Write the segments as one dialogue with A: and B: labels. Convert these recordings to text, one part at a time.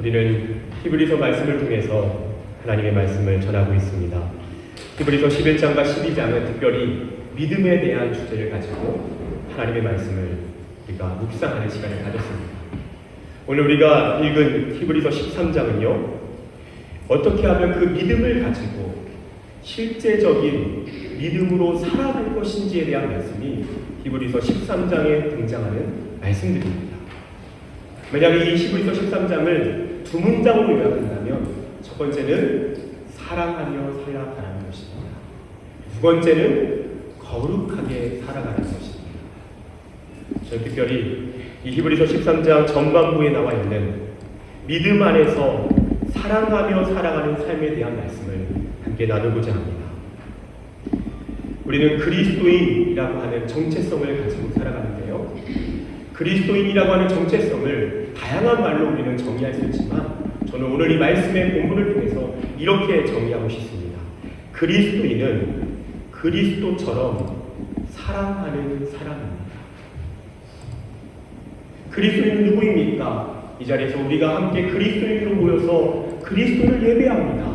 A: 우리는 히브리서 말씀을 통해서 하나님의 말씀을 전하고 있습니다. 히브리서 11장과 12장은 특별히 믿음에 대한 주제를 가지고 하나님의 말씀을 우리가 묵상하는 시간을 가졌습니다. 오늘 우리가 읽은 히브리서 13장은요, 어떻게 하면 그 믿음을 가지고 실제적인 믿음으로 살아갈 것인지에 대한 말씀이 히브리서 13장에 등장하는 말씀들입니다. 만약에 이 히브리서 13장을 두 문장으로 요약한다면 첫 번째는 사랑하며 살아가라는 것입니다. 두 번째는 거룩하게 살아가는 것입니다. 저는 특별히 이 히브리서 13장 전반부에 나와 있는 믿음 안에서 사랑하며 살아가는 삶에 대한 말씀을 함께 나누고자 합니다. 우리는 그리스도인이라고 하는 정체성을 가지고 살아가는데요, 그리스도인이라고 하는 정체성을 다양한 말로 우리는 정의할 수 있지만 저는 오늘 이 말씀의 본문을 통해서 이렇게 정의하고 싶습니다. 그리스도인은 그리스도처럼 사랑하는 사람입니다. 그리스도인은 누구입니까? 이 자리에서 우리가 함께 그리스도인으로 모여서 그리스도를 예배합니다.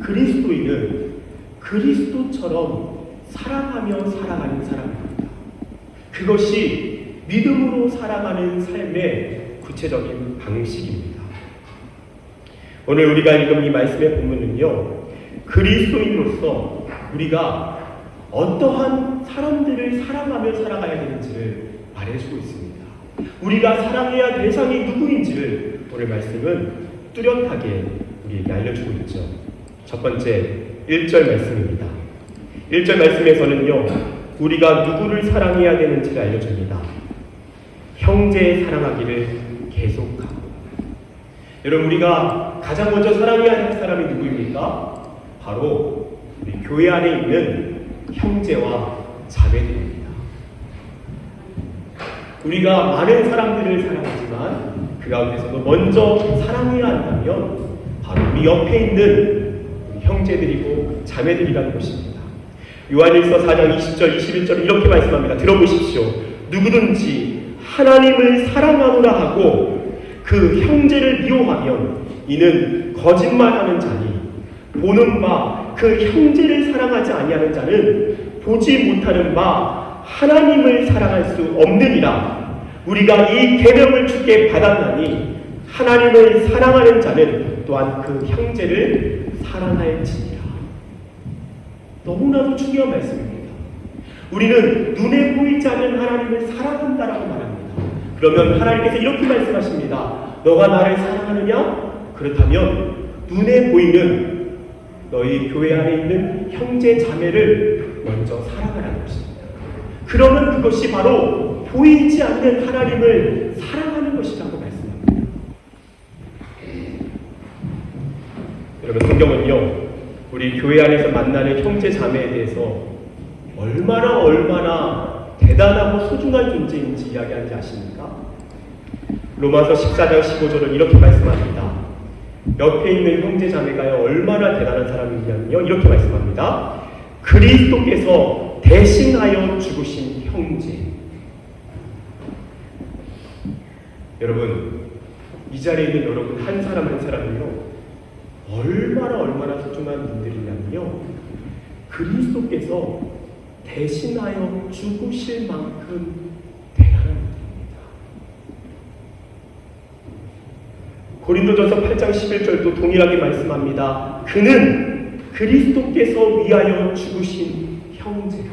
A: 그리스도인은 그리스도처럼 사랑하며 살아가는 사람입니다. 그것이 믿음으로 살아가는 삶의 구체적인 방식입니다. 오늘 우리가 읽은 이 말씀의 본문은요, 그리스도인으로서 우리가 어떠한 사람들을 사랑하며 살아가야 되는지를 말해주고 있습니다. 우리가 사랑해야 대상이 누구인지를 오늘 말씀은 뚜렷하게 우리에게 알려주고 있죠. 첫 번째 1절 말씀입니다. 1절 말씀에서는요, 우리가 누구를 사랑해야 되는지를 알려줍니다. 형제 사랑하기를 계속하고. 여러분, 우리가 가장 먼저 사랑해야 할 사람이 누구입니까? 바로 우리 교회 안에 있는 형제와 자매들입니다. 우리가 많은 사람들을 사랑하지만 그 가운데서도 먼저 사랑해야 한다면 바로 우리 옆에 있는 우리 형제들이고 자매들이라는 것입니다. 요한일서 4장 20절 21절은 이렇게 말씀합니다. 들어보십시오. 누구든지 하나님을 사랑하노라 하고 그 형제를 미워하면 이는 거짓말하는 자니 보는 바 그 형제를 사랑하지 아니하는 자는 보지 못하는 바 하나님을 사랑할 수 없느니라. 우리가 이 계명을 주께 받았나니 하나님을 사랑하는 자는 또한 그 형제를 사랑할지니라. 너무나도 중요한 말씀입니다. 우리는 눈에 보이지 않는 하나님을 사랑한다라고 말합니다. 그러면 하나님께서 이렇게 말씀하십니다. 너가 나를 사랑하느냐? 그렇다면 눈에 보이는 너희 교회 안에 있는 형제 자매를 먼저 사랑하라는 것입니다. 그러면 그것이 바로 보이지 않는 하나님을 사랑하는 것이라고 말씀합니다. 여러분, 성경은요, 우리 교회 안에서 만나는 형제 자매에 대해서 얼마나 대단하고 소중한 존재인지 이야기하는지 아십니까? 로마서 14장 15절은 이렇게 말씀합니다. 옆에 있는 형제 자매가 얼마나 대단한 사람이냐면요, 이렇게 말씀합니다. 그리스도께서 대신하여 죽으신 형제. 여러분, 이 자리에 있는 여러분 한 사람 한 사람은요, 얼마나 소중한 분들이냐면요, 그리스도께서 대신하여 죽으실 만큼 대단한 분들입니다. 고린도전서 8장 11절도 동일하게 말씀합니다. 그는 그리스도께서 위하여 죽으신 형제라.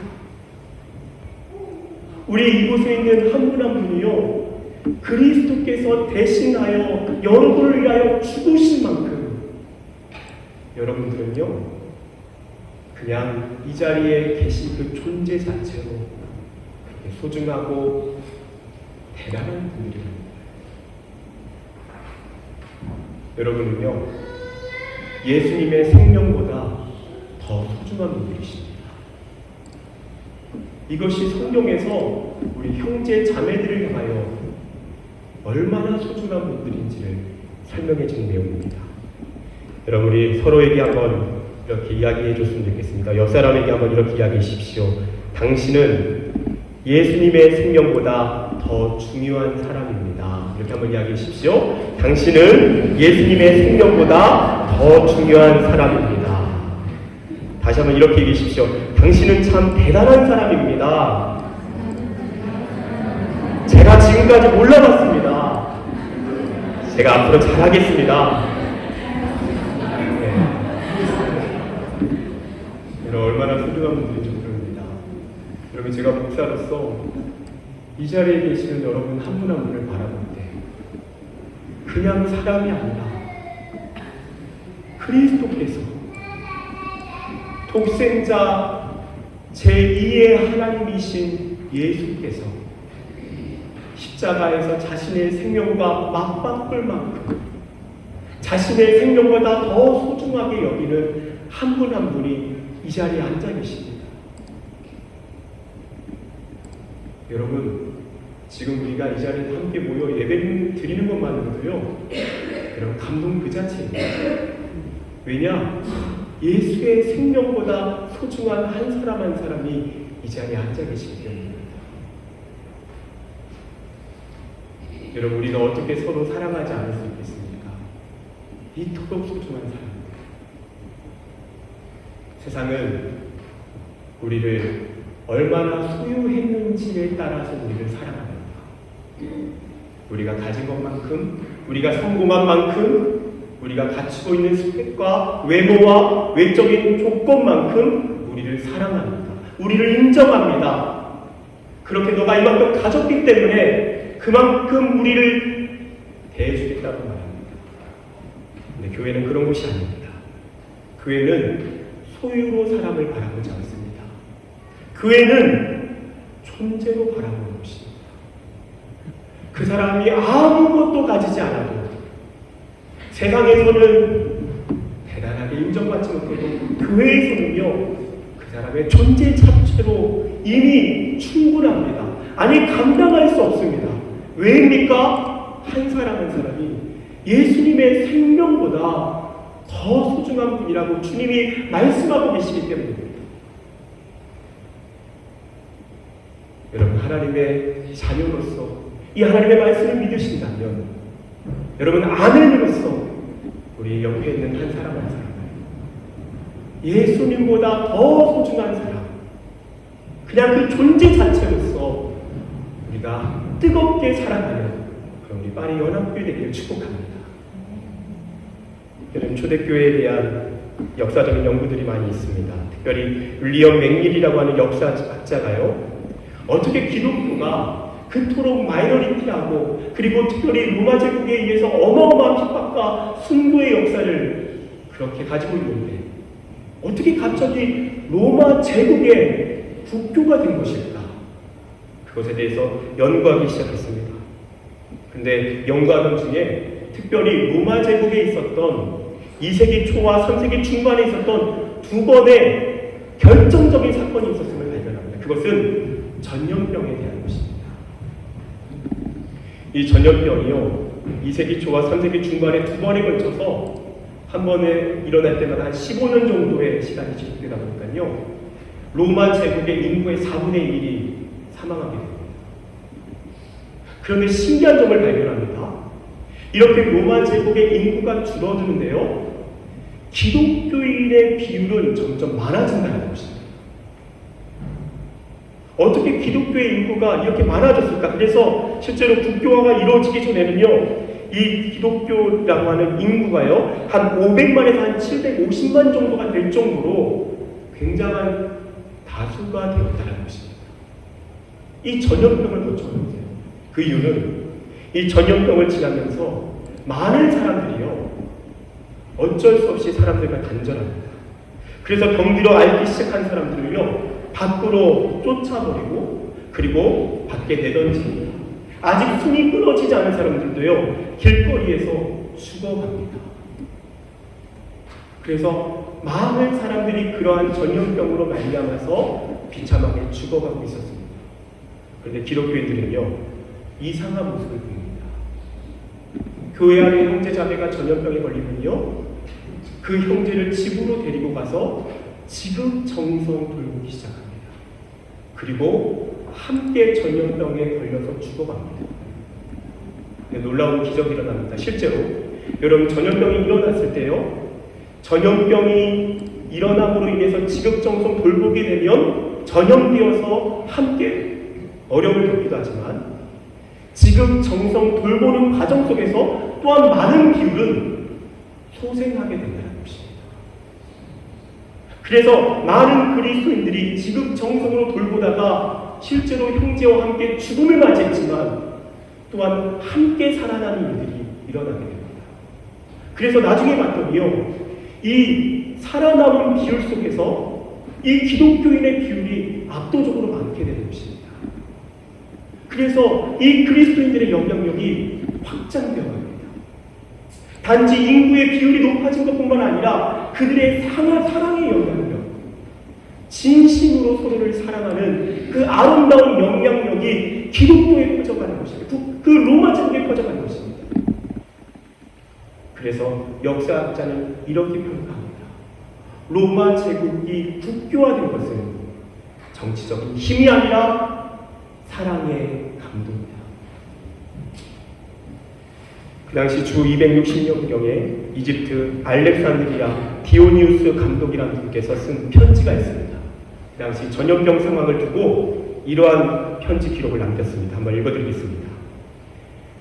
A: 우리 이곳에 있는 한 분 한 분이요, 그리스도께서 대신하여 여러분을 위하여 죽으신 만큼 여러분들은요, 그냥 이 자리에 계신 그 존재 자체로 소중하고 대단한 분들입니다. 여러분은요, 예수님의 생명보다 더 소중한 분들이십니다. 이것이 성경에서 우리 형제 자매들을 향하여 얼마나 소중한 분들인지를 설명해 주는 내용입니다. 여러분, 우리 서로에게 한번 이렇게 이야기해 줬으면 좋겠습니다. 옆 사람에게 한번 이렇게 이야기해 주십시오. 당신은 예수님의 생명보다 더 중요한 사람입니다. 이렇게 한번 이야기해 주십시오. 당신은 예수님의 생명보다 더 중요한 사람입니다. 다시 한번 이렇게 얘기해 주십시오. 당신은 참 대단한 사람입니다. 제가 지금까지 몰라봤습니다. 제가 앞으로 잘하겠습니다. 네. 여러분, 얼마나 소중한 분들인지 모릅니다. 여러분, 제가 목사로서 이 자리에 계시는 여러분 한 분 한 분을 바라볼 때 그냥 사람이 아니라 그리스도께서 독생자 제2의 하나님이신 예수께서 십자가에서 자신의 생명과 맞바꿀 만큼 자신의 생명보다 더 소중하게 여기는 한 분 한 분이 이 자리에 앉아 계십니다. 여러분, 지금 우리가 이 자리에 함께 모여 예배 드리는 것만으로도요, 여러분 감동 그 자체입니다. 왜냐? 예수의 생명보다 소중한 한 사람 한 사람이 이 자리에 앉아 계시기 때문입니다. 여러분, 우리가 어떻게 서로 사랑하지 않을 수 있겠습니까? 이토록 소중한 사람입니다. 세상은 우리를 얼마나 소유했는지에 따라서 우리를 사랑합니다. 우리가 가진 것만큼, 우리가 성공한 만큼, 우리가 갖추고 있는 스펙과 외모와 외적인 조건만큼 우리를 사랑합니다. 우리를 인정합니다. 그렇게 너가 이만큼 가졌기 때문에 그만큼 우리를 대해주겠다고 말합니다. 근데 교회는 그런 곳이 아닙니다. 교회는 소유로 사람을 바라보지 않습니다. 교회는 존재로 바라보는 곳입니다. 그 사람이 아무것도 가지지 않아도 세상에서는 대단하게 인정받지 못해도 교회에서는요, 그 사람의 존재 자체로 이미 충분합니다. 아니, 감당할 수 없습니다. 왜입니까? 한 사람 한 사람이 예수님의 생명보다 더 소중한 분이라고 주님이 말씀하고 계시기 때문입니다. 여러분, 하나님의 자녀로서 이 하나님의 말씀을 믿으신다면 여러분, 아멘으로서 우리 옆에 있는 한 사람 한 사람 예수님보다 더 소중한 사람, 그냥 그 존재 자체로서 우리가 뜨겁게 사랑하는 그런 우리 파리 연합교회 되기를 축복합니다. 여러분, 초대교회에 대한 역사적인 연구들이 많이 있습니다. 특별히 윌리엄 맥닐이라고 하는 역사학자가요, 어떻게 기독교가 그토록 마이너리티하고 그리고 특별히 로마 제국에 의해서 어마어마한 핍박과 순교의 역사를 그렇게 가지고 있는데 어떻게 갑자기 로마 제국의 국교가 된 것일까? 그것에 대해서 연구하기 시작했습니다. 근데 연구하던 중에 특별히 로마 제국에 있었던 2세기 초와 3세기 중반에 있었던 두 번의 결정적인 사건이 있었음을 발견합니다. 그것은 전염병에 대한 것입니다. 이 전염병이요, 2세기 초와 3세기 중반에 두 번에 걸쳐서 한 번에 일어날 때마다 한 15년 정도의 시간이 지속되다 보니까요, 로마 제국의 인구의 4분의 1이 사망하게 됩니다. 그런데 신기한 점을 발견합니다. 이렇게 로마 제국의 인구가 줄어드는데요, 기독교인의 비율은 점점 많아진다는 것입니다. 어떻게 기독교의 인구가 이렇게 많아졌을까? 그래서 실제로 국교화가 이루어지기 전에는요, 이 기독교라고 하는 인구가요, 한 500만에서 한 750만 정도가 될 정도로 굉장한 다수가 되었다는 것입니다. 이 전염병을 거쳐보세요. 그 이유는 이 전염병을 지나면서 많은 사람들이요, 어쩔 수 없이 사람들과 단절합니다. 그래서 병들어 앓기 시작한 사람들을요, 밖으로 쫓아버리고 그리고 밖에 내던집니다. 아직 숨이 끊어지지 않은 사람들도요, 길거리에서 죽어갑니다. 그래서 많은 사람들이 그러한 전염병으로 말미암아서 비참하게 죽어가고 있었습니다. 그런데 기독교인들은요, 이상한 모습을 보입니다. 교회 안에 형제 자매가 전염병에 걸리면요, 그 형제를 집으로 데리고 가서 지극정성 돌보기 시작합니다. 그리고 함께 전염병에 걸려서 죽어갑니다. 놀라운 기적이 일어납니다. 실제로 여러분, 전염병이 일어났을 때요, 전염병이 일어남으로 인해서 지극정성 돌보게 되면 전염되어서 함께 어려움을 겪기도 하지만, 지극정성 돌보는 과정 속에서 또한 많은 비율은 소생하게 된다는 것입니다. 그래서 많은 그리스도인들이 지극정성으로 돌보다가 실제로 형제와 함께 죽음을 맞이했지만 또한 함께 살아나는 일들이 일어나게 됩니다. 그래서 나중에 봤더니요, 이 살아남은 비율 속에서 이 기독교인의 비율이 압도적으로 많게 되는 것입니다. 그래서 이 그리스도인들의 영향력이 확장되어 갑니다. 단지 인구의 비율이 높아진 것뿐만 아니라 그들의 사랑의 영향력, 진심으로 서로를 사랑하는 그 아름다운 영향력이 기독교에 퍼져가는 것입니다. 그 로마 제국에 퍼져가는 것입니다. 그래서 역사학자는 이렇게 평가합니다. 로마 제국이 국교화된 것은 정치적인 힘이 아니라 사랑의 감동이다. 그 당시 주 260년경에 이집트 알렉산드리아 디오니우스 감독이라는 분께서 쓴 편지가 있습니다. 그 당시 전염병 상황을 두고 이러한 편지 기록을 남겼습니다. 한번 읽어드리겠습니다.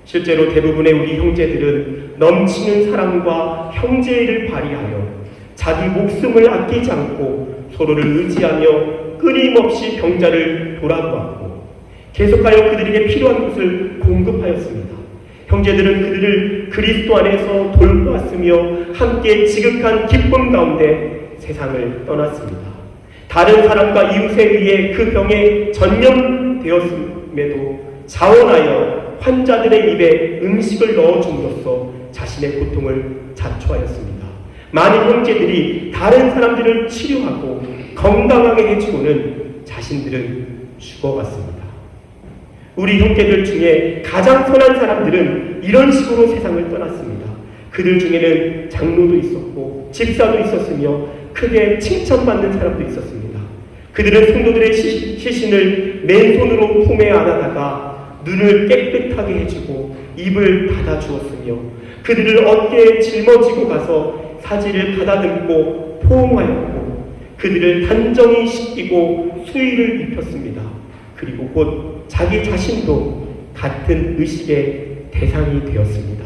A: 실제로 대부분의 우리 형제들은 넘치는 사랑과 형제의를 발휘하여 자기 목숨을 아끼지 않고 서로를 의지하며 끊임없이 병자를 돌아보았고 계속하여 그들에게 필요한 것을 공급하였습니다. 형제들은 그들을 그리스도 안에서 돌보았으며 함께 지극한 기쁨 가운데 세상을 떠났습니다. 다른 사람과 이웃에 의해 그 병에 전염되었음에도 자원하여 환자들의 입에 음식을 넣어줌으로써 자신의 고통을 자초하였습니다. 많은 형제들이 다른 사람들을 치료하고 건강하게 해주고는 자신들은 죽어갔습니다. 우리 형제들 중에 가장 선한 사람들은 이런 식으로 세상을 떠났습니다. 그들 중에는 장로도 있었고 집사도 있었으며 크게 칭찬받는 사람도 있었습니다. 그들은 성도들의 시신을 맨손으로 품에 안아다가 눈을 깨끗하게 해주고 입을 닫아주었으며 그들을 어깨에 짊어지고 가서 사지를 가다듬고 포옹하였고 그들을 단정히 씻기고 수의를 입혔습니다. 그리고 곧 자기 자신도 같은 의식의 대상이 되었습니다.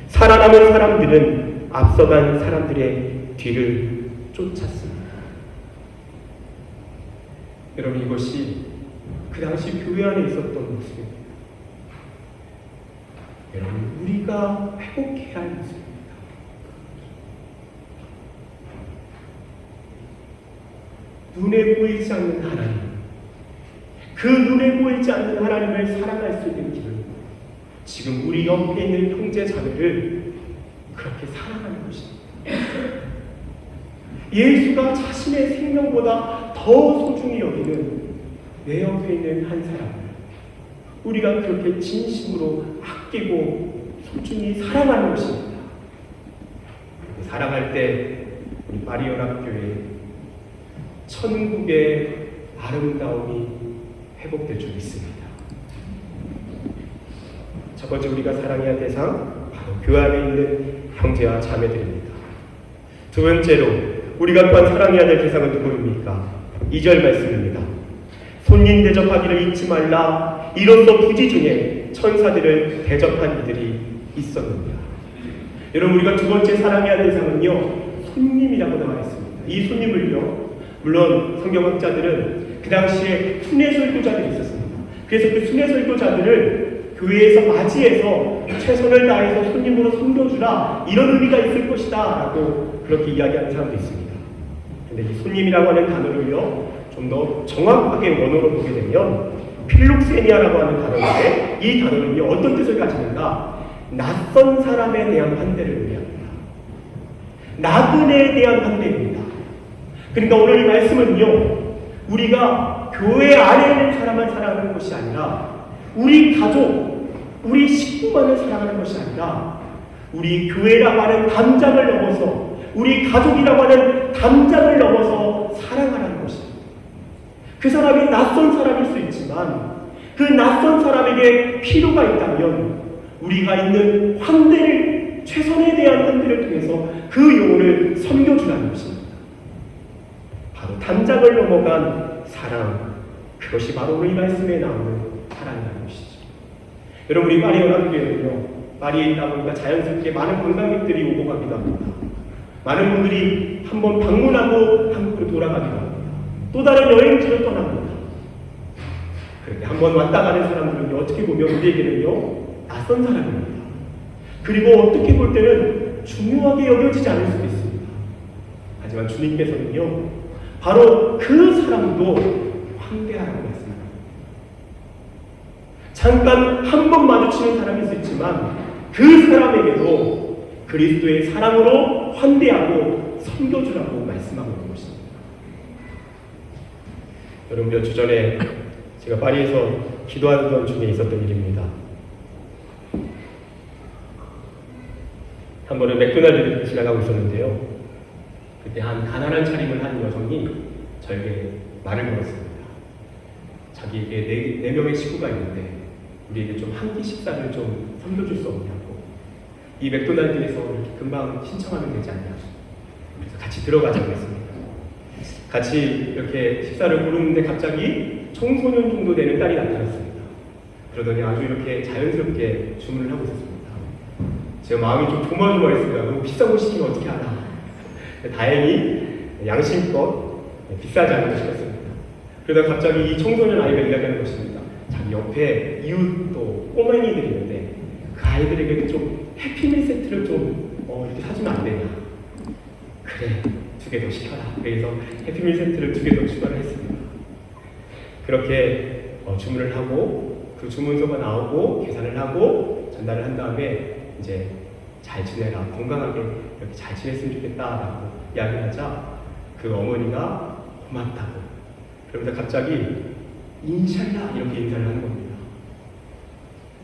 A: 살아남은 사람들은 앞서간 사람들의 뒤를 쫓았습니다. 여러분, 이것이 그 당시 교회 안에 있었던 모습입니다. 여러분, 우리가 회복해야 할 모습입니다. 눈에 보이지 않는 하나님, 그 눈에 보이지 않는 하나님을 사랑할 수 있는 길을 지금 우리 옆에 있는 형제 자매를 그렇게 사랑하는 것입니다. 예수가 자신의 생명보다 더 소중히 여기는 내 옆에 있는 한 사람을 우리가 그렇게 진심으로 아끼고 소중히 사랑하는 것입니다. 사랑할 때 우리 마리연합교회 천국의 아름다움이 회복될 줄 믿습니다. 첫 번째 우리가 사랑해야 할 대상, 바로 교회 안에 있는 형제와 자매들입니다. 두 번째로 우리가 또한 사랑해야 될 대상은 누구입니까? 2절 말씀입니다. 손님 대접하기를 잊지 말라. 이로써 부지 중에 천사들을 대접한 이들이 있었느니라. 여러분, 우리가 두 번째 사랑해야 할 대상은요, 손님이라고 나와 있습니다. 이 손님을요, 물론 성경학자들은 그 당시에 순회 설교자들이 있었습니다. 그래서 그 순회 설교자들을 교회에서 맞이해서 최선을 다해서 손님으로 섬겨주라, 이런 의미가 있을 것이다 라고 그렇게 이야기하는 사람도 있습니다. 근데 이 손님이라고 하는 단어를요, 좀 더 정확하게 원어로 보게 되면 필록세니아라고 하는 단어인데, 이 단어는요 어떤 뜻을 가지는가? 낯선 사람에 대한 환대를 의미합니다. 나그네에 대한 환대입니다. 그러니까 오늘 이 말씀은요, 우리가 교회 안에 있는 사람만 사랑하는 것이 아니라 우리 가족, 우리 식구만을 사랑하는 것이 아니라 우리 교회라고 하는 담장을 넘어서, 우리 가족이라고 하는 담장을 넘어서 사랑하라는 것입니다. 그 사람이 낯선 사람일 수 있지만 그 낯선 사람에게 필요가 있다면 우리가 있는 환대를, 최선에 대한 환대를 통해서 그 영혼을 섬겨주라는 것입니다. 바로 단장을 넘어간 사랑, 그것이 바로 오늘 이 말씀에 나오는 사랑이라는 것이죠. 여러분, 우리 파리 연합교회는요, 파리에 있다 보니까 자연스럽게 많은 관광객들이 오고 가기도 합니다. 많은 분들이 한번 방문하고 한국으로 돌아가기도 합니다. 또 다른 여행지로 떠납니다. 그런데 한번 왔다 가는 사람들은 어떻게 보면 우리에게는요, 낯선 사람입니다. 그리고 어떻게 볼 때는 중요하게 여겨지지 않을 수도 있습니다. 하지만 주님께서는요, 바로 그 사람도 환대하라고 말씀합니다. 잠깐 한 번 마주치는 사람일 수 있지만 그 사람에게도 그리스도의 사랑으로 환대하고 섬겨주라고 말씀하고 있는 것입니다. 여러분, 몇 주 전에 제가 파리에서 기도하던 중에 있었던 일입니다. 한 번은 맥도날드를 지나가고 있었는데요. 그때 한 가난한 차림을 한 여성이 저에게 말을 걸었습니다. 자기에게 네 명의 식구가 있는데 우리에게 좀 한 끼 식사를 좀 섬겨줄 수 없냐고. 이 맥도날드에서 이렇게 금방 신청하면 되지 않냐고. 그래서 같이 들어가자고 했습니다. 같이 이렇게 식사를 고르는데 갑자기 청소년 정도 되는 딸이 나타났습니다. 그러더니 아주 이렇게 자연스럽게 주문을 하고 있었습니다. 제가 마음이 좀 조마조마했습니다. 너무 비싼 거 시키면 어떻게 하나. 다행히 양심껏 비싸지 않은 거 시켰습니다. 그러다 갑자기 이 청소년 아이가 이야기하는 것입니다. 자기 옆에 이웃 또 꼬맹이들이 있는데 그 아이들에게 좀 해피밀 세트를 좀 이렇게 사주면 안 되냐. 그래, 2개 더 시켜라. 그래서 해피밀 세트를 2개 더 추가를 했습니다. 그렇게 주문을 하고 그 주문서가 나오고 계산을 하고 전달을 한 다음에 이제 잘 지내라, 건강하게 이렇게 잘 지냈으면 좋겠다라고 이야기하자 그 어머니가 고맙다고, 그러면서 갑자기 인샬라 이렇게 인사를 하는 겁니다.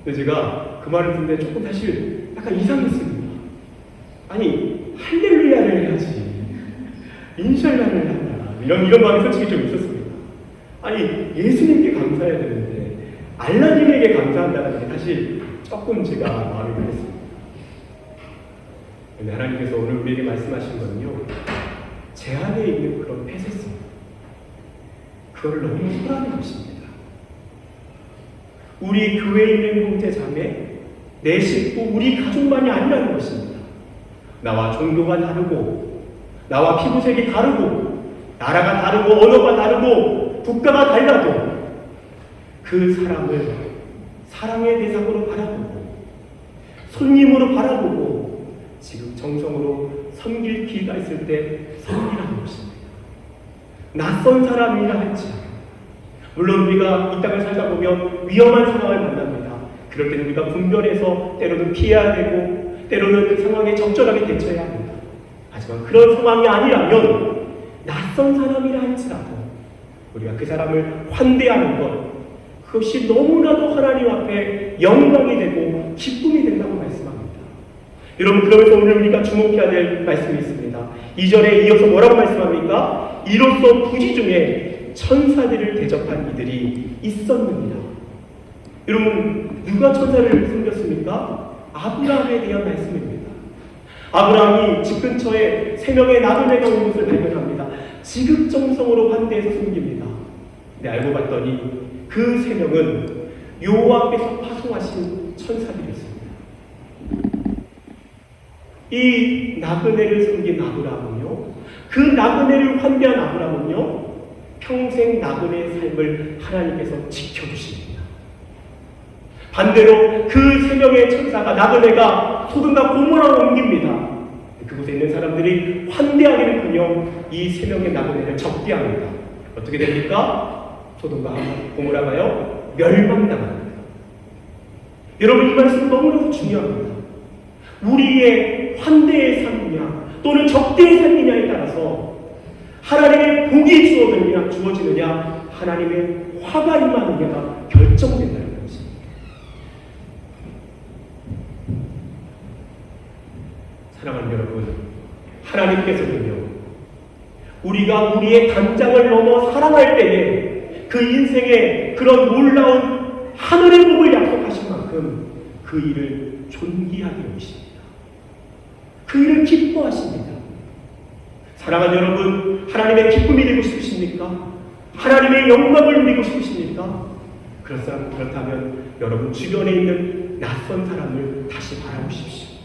A: 근데 제가 그 말을 듣는데 조금 사실 약간 이상했습니다. 아니, 할렐루야를 해야지 인샬라를 한다, 이런 마음이 솔직히 좀 있었습니다. 아니, 예수님께 감사해야 되는데 알라님에게 감사한다는 게 사실 조금 제가 마음이 그랬습니다. 근데 하나님께서 오늘 우리에게 말씀하신 거는요, 제 안에 있는 그런 폐쇄성, 그걸 너무 소라는 것입니다. 우리 교회에 있는 형제 자매, 내 식구, 우리 가족만이 아니라는 것입니다. 나와 종교가 다르고, 나와 피부색이 다르고, 나라가 다르고, 언어가 다르고, 국가가 달라도 그 사람을 사랑의 대상으로 바라보고, 손님으로 바라보고, 지금 정성으로 섬길 기회가 있을 때 섬기라는 것입니다. 낯선 사람이라 할지라도, 물론 우리가 이 땅을 살다 보면 위험한 상황을 만납니다. 그럴 때는 우리가 분별해서 때로는 피해야 되고 때로는 그 상황에 적절하게 대처해야 합니다. 하지만 그런 상황이 아니라면 낯선 사람이라 할지라도 우리가 그 사람을 환대하는 것, 그것이 너무나도 하나님 앞에 영광이 되고 기쁨이 된다고 말씀합니다. 여러분, 그러면서 오늘 우리가 주목해야 될 말씀이 있습니다. 2절에 이어서 뭐라고 말씀합니까? 이로써 부지 중에 천사들을 대접한 이들이 있었느니라. 여러분, 누가 천사를 섬겼습니까? 아브라함에 대한 말씀입니다. 아브라함이 집 근처에 3명의 나그네가 온 것을 발견합니다. 지극정성으로 환대해서 섬깁니다. 근데 알고 봤더니 그 3명은 여호와께서 파송하신 천사들이었습니다. 이 나그네를 섬긴 아브라함은요, 그 나그네를 환대한 아브라함은요, 평생 나그네의 삶을 하나님께서 지켜주십니다. 반대로 그 3명의 천사가, 나그네가 소돔과 고모라로 옮깁니다. 그곳에 있는 사람들이 환대하기는커녕 이 3명의 나그네를 적대합니다. 어떻게 됩니까? 소돔과 고모라가요, 멸망당합니다. 여러분, 이 말씀 너무나도 중요합니다. 우리의 환대의 삶이냐 또는 적대의 삶이냐에 따라서 하나님의 복이 주어지느냐 하나님의 화가 임하느냐가 결정된다는 것입니다. 사랑하는 여러분, 하나님께서는요, 우리가 우리의 단장을 넘어 사랑할 때에 그 인생의 그런 놀라운 하늘의 복을 약속하신 만큼 그 일을 존귀하게 여기십니다. 그 일을 기뻐하십니다. 사랑하는 여러분, 하나님의 기쁨이 되고 싶으십니까? 하나님의 영광을 누리고 싶으십니까? 그렇다면 여러분 주변에 있는 낯선 사람을 다시 바라보십시오.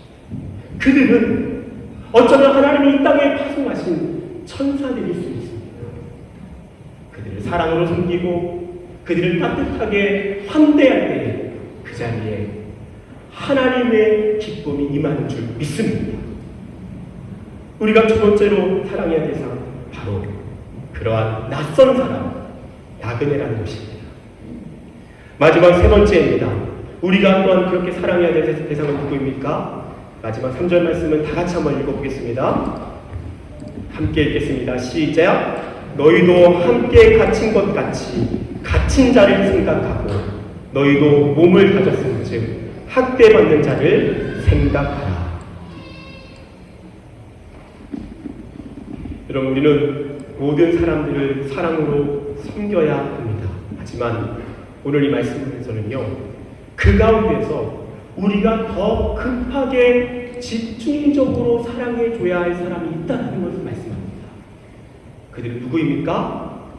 A: 그들은 어쩌면 하나님이 이 땅에 파송하신 천사들일 수 있습니다. 그들을 사랑으로 섬기고 그들을 따뜻하게 환대할 때 그 자리에 하나님의 기쁨이 임하는 줄 믿습니다. 우리가 두 번째로 사랑해야 될 사람, 바로 그러한 낯선 사람, 나그네라는 것입니다. 마지막 세 번째입니다. 우리가 또한 그렇게 사랑해야 될 대상은 누구입니까? 마지막 3절 말씀은 다 같이 한번 읽어보겠습니다. 함께 읽겠습니다. 시작. 너희도 함께 갇힌 것 같이 갇힌 자를 생각하고 너희도 몸을 가졌은 즉 학대받는 자를 생각하라. 여러분, 우리는 모든 사람들을 사랑으로 섬겨야 합니다. 하지만 오늘 이 말씀에서는요, 그 가운데서 우리가 더 급하게 집중적으로 사랑해줘야 할 사람이 있다는 것을 말씀합니다. 그들은 누구입니까?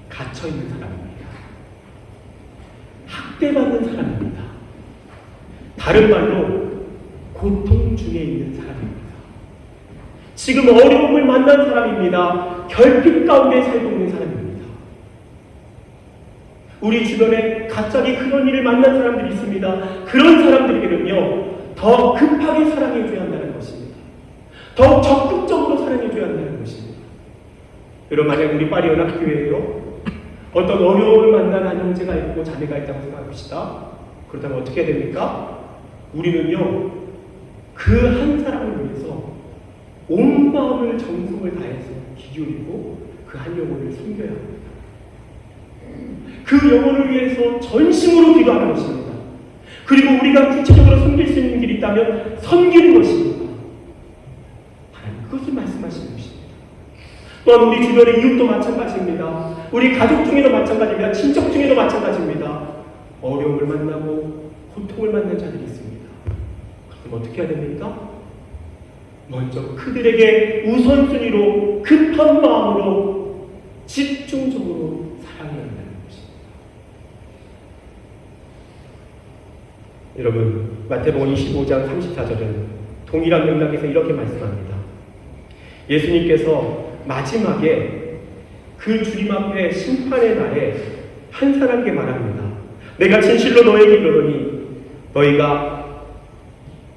A: 갇혀있는 사람입니다. 학대받는 사람입니다. 다른 말로 고통 중에 있는 사람입니다. 지금 어려움을 만난 사람입니다. 결핍 가운데 살고 있는 사람입니다. 우리 주변에 갑자기 그런 일을 만난 사람들이 있습니다. 그런 사람들에게는요, 더 급하게 사랑해줘야 한다는 것입니다. 더 적극적으로 사랑해줘야 한다는 것입니다. 여러분, 만약 우리 파리 연합교회에요, 어떤 어려움을 만난 한 형제가 있고 자매가 있다고 생각합시다. 그렇다면 어떻게 해야 됩니까? 우리는요, 그 한 사람을 위해서 온 마음을 정성을 다해서 기울이고 그 한 영혼을 섬겨야 합니다. 그 영혼을 위해서 전심으로 기도하는 것입니다. 그리고 우리가 구체적으로 섬길 수 있는 길이 있다면 섬기는 것입니다. 하나님 그것을 말씀하시는 것입니다. 또한 우리 주변의 이웃도 마찬가지입니다. 우리 가족 중에도 마찬가지입니다. 친척 중에도 마찬가지입니다. 어려움을 만나고 고통을 만난 자들이 있습니다. 그럼 어떻게 해야 됩니까? 먼저 그들에게 우선순위로 급한 마음으로 집중적으로 사랑해야 한다는 것입니다. 여러분, 마태복음 25장 34절은 동일한 맥락에서 이렇게 말씀합니다. 예수님께서 마지막에 그 주님 앞에 심판의 날에 한 사람에게 말합니다. 내가 진실로 너에게 이르노니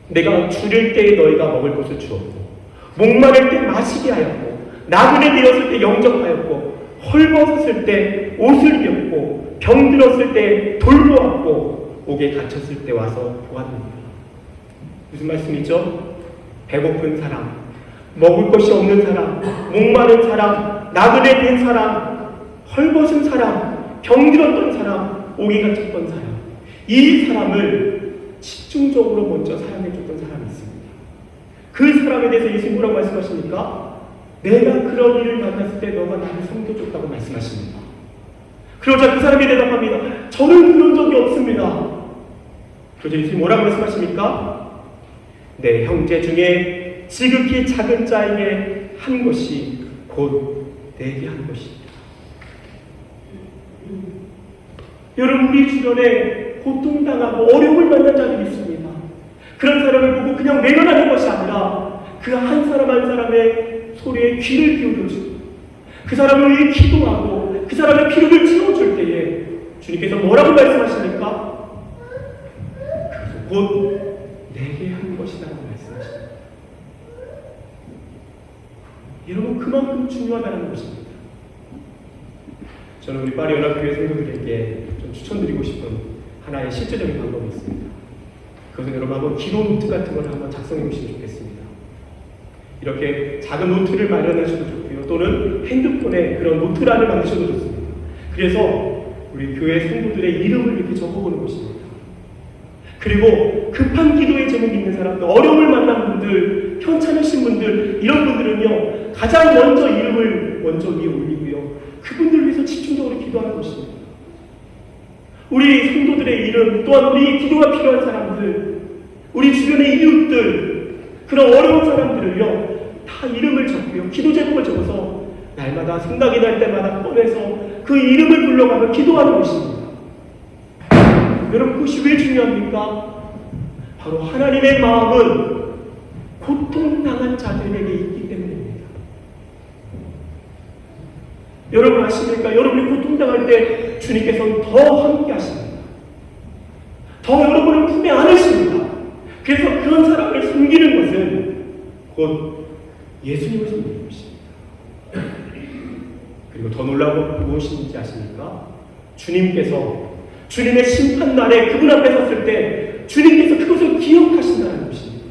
A: 내가 줄일 때에 너희가 먹을 것을 주었고 목마를 때 마시게 하였고 나그네 되었을 때 영접하였고 헐벗었을 때 옷을 입혔고 병들었을 때 돌보았고 옥에 갇혔을 때 와서 보았느니라. 무슨 말씀이죠? 배고픈 사람, 먹을 것이 없는 사람, 목마른 사람, 나그네 된 사람, 헐벗은 사람, 병들었던 사람, 옥에 갇혔던 사람, 이 사람을 집중적으로 먼저 사랑해줬던 사람이 있습니다. 그 사람에 대해서 예수님 뭐라고 말씀하십니까? 내가 그런 일을 만났을 때 너가 나를 섬겨줬다고 말씀하십니다. 그러자 그 사람이 대답합니다. 저는 그런 적이 없습니다. 그러자 예수님 뭐라고 말씀하십니까? 내 형제 중에 지극히 작은 자에게 한 것이 곧 내게 한 것입니다. 여러분, 우리 주변에 고통당하고 어려움을 만난 자들이 있습니다. 그런 사람을 보고 그냥 외면하는 것이 아니라 그 한 사람 한 사람의 소리에 귀를 기울여주고 그 사람을 위해 기도하고 그 사람의 필요를 채워줄 때에 주님께서 뭐라고 말씀하십니까? 그것은 곧 내게 한 것이라고 말씀하십니다. 여러분, 그만큼 중요하다는 것입니다. 저는 우리 파리 연합교회 성도들에게 좀 추천드리고 싶은 하나의 실제적인 방법이 있습니다. 그것은 여러분 한번 기도 노트 같은 걸 한번 작성해 보시면 좋겠습니다. 이렇게 작은 노트를 마련하셔도 좋고요. 또는 핸드폰에 그런 노트란을 만드셔도 좋습니다. 그래서 우리 교회 성도들의 이름을 이렇게 적어보는 것입니다. 그리고 급한 기도의 제목이 있는 사람들, 어려움을 만난 분들, 현찮으신 분들, 이런 분들은요, 가장 먼저 이름을 먼저 위에 올리고요. 그분들 위해서 집중적으로 기도하는 것입니다. 우리 성도들의 이름, 또한 우리의 기도가 필요한 사람들, 우리 주변의 이웃들, 그런 어려운 사람들을요, 다 이름을 적고요, 기도 제목을 적어서 날마다 생각이 날 때마다 꺼내서 그 이름을 불러가며 기도하는 것입니다. 여러분, 그것이 왜 중요합니까? 바로 하나님의 마음은 고통당한 자들에게 있기 때문입니다. 여러분 아십니까? 여러분이 고통당할 때 주님께서는 더 함께 하십니다. 더 여러분을 품에 안으십니다. 그래서 그런 사람을 섬기는 것은 곧 예수님을 섬기는 것입니다. 그리고 더 놀라운 건 무엇인지 아십니까? 주님께서 주님의 심판날에 그분 앞에 섰을 때 주님께서 그것을 기억하신다는 것입니다.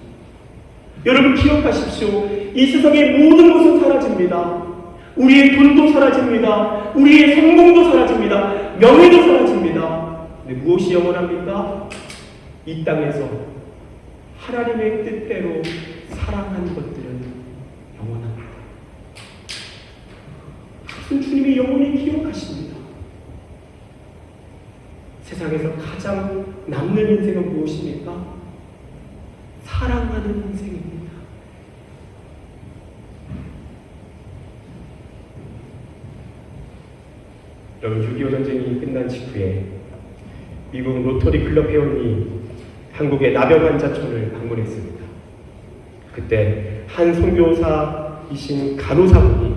A: 여러분 기억하십시오. 이 세상의 모든 것은 사라집니다. 우리의 돈도 사라집니다. 우리의 성공도 사라집니다. 명예도 사라집니다. 근데 무엇이 영원합니까? 이 땅에서 하나님의 뜻대로 사랑한 것들은 영원합니다. 그것은 주님이 영원히 기억하십니다. 세상에서 가장 남는 인생은 무엇입니까? 사랑하는 인생입니다. 여러분, 6.25 전쟁이 끝난 직후에 미국 로터리 클럽 회원이 한국의 나병 환자촌을 방문했습니다. 그때 한 선교사이신 간호사분이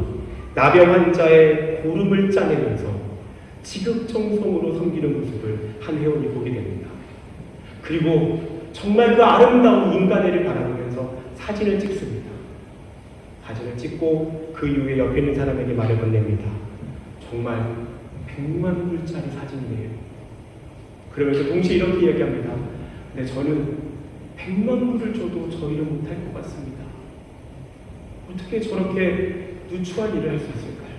A: 나병 환자의 고름을 짜내면서 지극정성으로 섬기는 모습을 한 회원이 보게 됩니다. 그리고 정말 그 아름다운 인간애를 바라보면서 사진을 찍습니다. 사진을 찍고 그 이후에 옆에 있는 사람에게 말을 건넵니다. 정말 100만 불짜리 사진이에요. 그러면서 동시에 이렇게 이야기합니다. 근데 저는 100만 불을 줘도 저 일을 못할 것 같습니다. 어떻게 저렇게 누추한 일을 할 수 있을까요?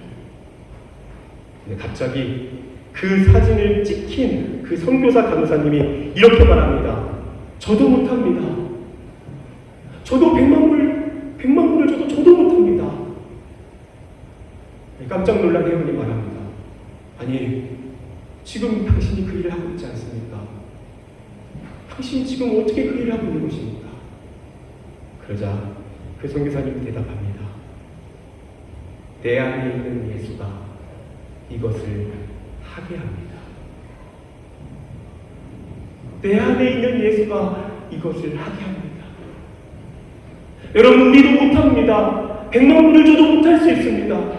A: 근데 갑자기 그 사진을 찍힌 그 선교사 간호사님이 이렇게 말합니다. 저도 못합니다. 저도 100만 불을 줘도 저도 못합니다. 깜짝 놀란 회원이 말합니다. 아니, 지금 당신이 그 일을 하고 있지 않습니까? 당신이 지금 어떻게 그 일을 하고 있는 것입니까? 그러자 그 선교사님이 대답합니다. 내 안에 있는 예수가 이것을 하게 합니다. 내 안에 있는 예수가 이것을 하게 합니다. 여러분, 우리도 못합니다. 100만 불을 줘도 못할 수 있습니다.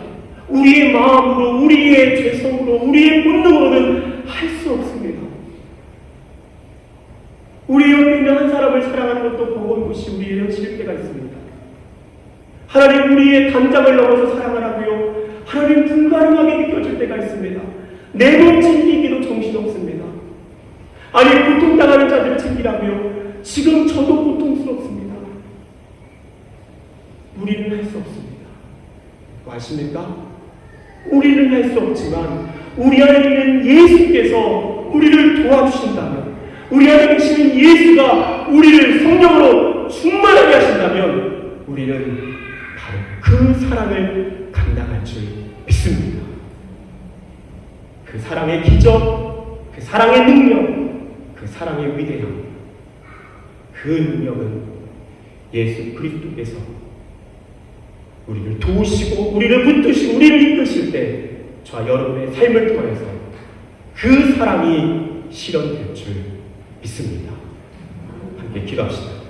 A: 우리의 마음으로, 우리의 죄성으로, 우리의 본능으로는 할 수 없습니다. 우리 옆에 있는 한 사람을 사랑하는 것도 버거운 것이 우리의 현실일 때가 있습니다. 하나님, 우리의 단장을 넘어서 사랑을 하고요, 하나님 불가능하게 느껴질 때가 있습니다. 내 돈 챙기기도 정신없습니다. 아니, 고통당하는 자들을 챙기라고요. 지금 저도 고통스럽습니다. 우리는 할 수 없습니다. 뭐 아십니까? 우리는 할 수 없지만 우리 안에 있는 예수께서 우리를 도와주신다면, 우리 안에 계시는 예수가 우리를 성령으로 충만하게 하신다면 우리는 바로 그 사랑을 감당할 줄 믿습니다. 그 사랑의 기적, 그 사랑의 능력, 그 사랑의 위대함, 그 능력은 예수 그리스도께서 우리를 도우시고 우리를 붙드시고 우리를 이끄실 때 저와 여러분의 삶을 통해서 그 사랑이 실현될 줄 믿습니다. 함께 기도합시다.